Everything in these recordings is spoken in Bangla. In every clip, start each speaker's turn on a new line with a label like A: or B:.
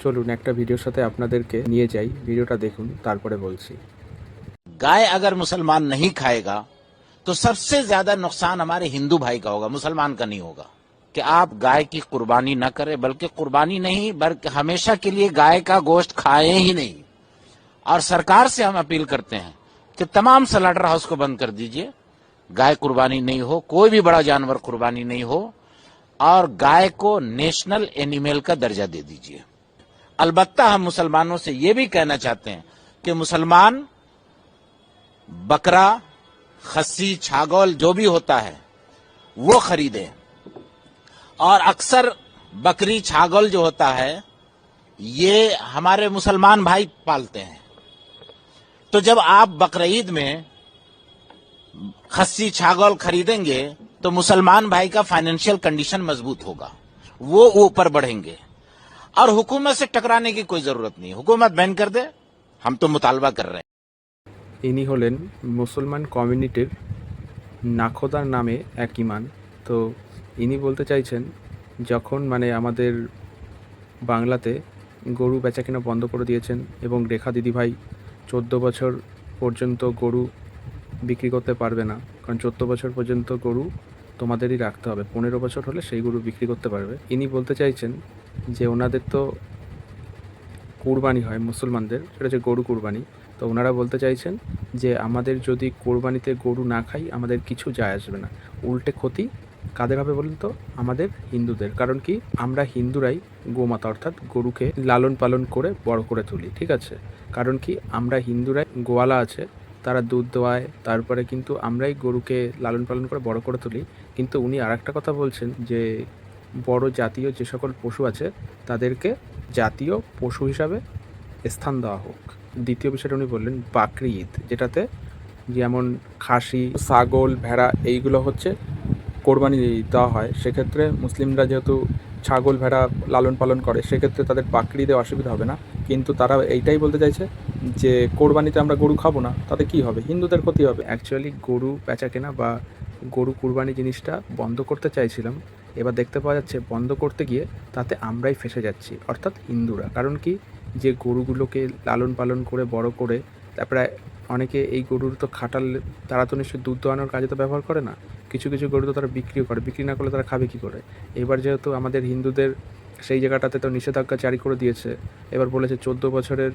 A: চলুন একটা ভিডিওর সাথে আপনাদেরকে নিয়ে যাই, ভিডিওটা দেখুন তারপরে বলছি।
B: गाय अगर मुसलमान नहीं खाएगा तो सबसे ज्यादा नुकसान हमारे हिंदू भाई का होगा, मुसलमान का नहीं होगा। कि आप गाय की कुर्बानी न करें, बल्कि कुर्बानी नहीं बल्कि हमेशा के लिए गाय का गोश्त खाएं ही नहीं। और सरकार से हम अपील करते हैं कि तमाम स्लॉटर हाउस को बंद कर दीजिए, गाय कुर्बानी नहीं हो, कोई भी बड़ा जानवर कुर्बानी नहीं हो, और गाय को नेशनल एनिमल का दर्जा दे दीजिए। अलबत्ता हम मुसलमानों से ये भी कहना चाहते हैं कि मुसलमान बकरा, खस्सी, छागोल जो भी होता है वो खरीदे। और अक्सर बकरी छागोल जो होता है ये हमारे मुसलमान भाई पालते हैं, तो जब आप बकरीद में खस्सी छागोल खरीदेंगे तो मुसलमान भाई का फाइनेंशियल कंडीशन मजबूत होगा, वो ऊपर बढ़ेंगे। और हुकूमत से टकराने की कोई जरूरत नहीं, हुकूमत बैन कर दे, हम तो मुतालबा कर रहे हैं।
A: ইনি হলেন মুসলমান কমিউনিটির নাখোদার নামে এক ইমাম। তো ইনি বলতে চাইছেন, যখন আমাদের বাংলাতে গরু বেচাকেনা বন্ধ করে দিয়েছেন এবং রেখা দিদিভাই 14 বছর পর্যন্ত গরু বিক্রি করতে পারবে না, কারণ 14 বছর পর্যন্ত গরু তোমাদেরই রাখতে হবে, 15 বছর হলে সেই গরু বিক্রি করতে পারবে। ইনি বলতে চাইছেন যে ওনাদের তো কুরবানি হয় মুসলমানদের, সেটা হচ্ছে গরু কুরবানি। তো ওনারা বলতে চাইছেন যে আমাদের যদি কোরবানিতে গরু না খাই আমাদের কিছু যায় আসবে না, উল্টে ক্ষতি কাদের হবে বলুন তো? আমাদের হিন্দুদের। কারণ কি, আমরা হিন্দুরাই গোমাতা অর্থাৎ গরুকে লালন পালন করে বড় করে তুলি, ঠিক আছে? কারণ কি, আমরা হিন্দুরাই গোয়ালা আছে, তারা দুধ দোয়ায়, তারপরে কিন্তু আমরাই গরুকে লালন পালন করে বড় করে তুলি। কিন্তু উনি আর একটা কথা বলছেন যে বড় জাতীয় যে সকল পশু আছে তাদেরকে জাতীয় পশু হিসাবে স্থান দেওয়া হোক। দ্বিতীয় বিষয়টা উনি বললেন বাকরি ঈদ, যেটাতে যেমন খাসি, ছাগল, ভেড়া এইগুলো হচ্ছে কোরবানি দেওয়া হয়। সেক্ষেত্রে মুসলিমরা যেহেতু ছাগল ভেড়া লালন পালন করে, সেক্ষেত্রে তাদের বাকরি ঈদে অসুবিধা হবে না। কিন্তু তারা এইটাই বলতে চাইছে যে কোরবানিতে আমরা গরু খাবো না, তাতে কি হবে? হিন্দুদের ক্ষতি হবে। অ্যাকচুয়ালি গরু বেচা কেনা বা গরু কুরবানি জিনিসটা বন্ধ করতে চাইছিলাম, এবার দেখতে পাওয়া যাচ্ছে বন্ধ করতে গিয়ে তাতে আমরাই ফেঁসে যাচ্ছি, অর্থাৎ হিন্দুরা। কারণ কি, যে গরুগুলোকে লালন পালন করে বড় করে তারপরে অনেকে এই গরুর তো খাটাল, তারা তো নিশ্চয়ই দুধ দোয়ানোর কাজে তো ব্যবহার করে না, কিছু কিছু গরু তো তারা বিক্রিও করে, বিক্রি না করলে তারা খাবে কী করে? এবার যেহেতু আমাদের হিন্দুদের সেই জায়গাটাতে তো নিষেধাজ্ঞা জারি করে দিয়েছে, এবার বলেছে 14 বছরের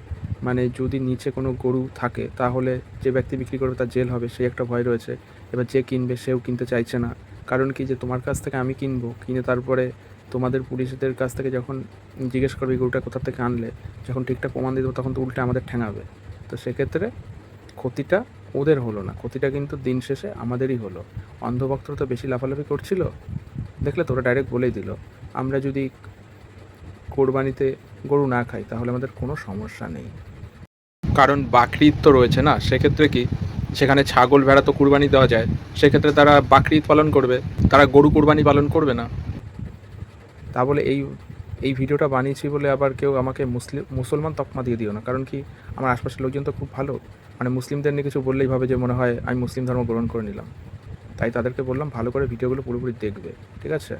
A: যদি নিচে কোনো গরু থাকে তাহলে যে ব্যক্তি বিক্রি করবে তার জেল হবে, সেই একটা ভয় রয়েছে। এবার যে কিনবে সেও কিনতে চাইছে না। কারণ কি, যে তোমার কাছ থেকে আমি কিনবো, কিনে তারপরে তোমাদের পুলিশদের কাছ থেকে যখন জিজ্ঞেস করবে গরুটা কোথা থেকে আনলে, যখন ঠিকঠাক প্রমাণ দিয়ে দেবো তখন তো উল্টে আমাদের ঠেঙাবে। তো সেক্ষেত্রে ক্ষতিটা ওদের হলো না, ক্ষতিটা কিন্তু দিন শেষে আমাদেরই হলো। অন্ধভক্তরা তো বেশি লাফালাফি করছিল, দেখলে তোরা ডাইরেক্ট বলেই দিল আমরা যদি কোরবানিতে গরু না খাই তাহলে আমাদের কোনো সমস্যা নেই। কারণ বাকরি ঈদ তো রয়েছে না, সেক্ষেত্রে কি, সেখানে ছাগল ভেড়া তো কুরবানি দেওয়া যায়, সেক্ষেত্রে তারা বাকরি ঈদ পালন করবে, তারা গরু কুরবানি পালন করবে না। তা বলে এই ভিডিওটা বানিয়েছি বলে আবার কেউ আমাকে মুসলমান তকমা দিয়ে দিও না। কারণ কি, আমার আশপাশের লোকজন তো খুব ভালো, মুসলিমদের নিয়ে কিছু বললেই ভাবে যে মনে হয় আমি মুসলিম ধর্ম গ্রহণ করে নিলাম। তাই তাদেরকে বললাম ভালো করে ভিডিওগুলো পুরোপুরি দেখবে, ঠিক আছে?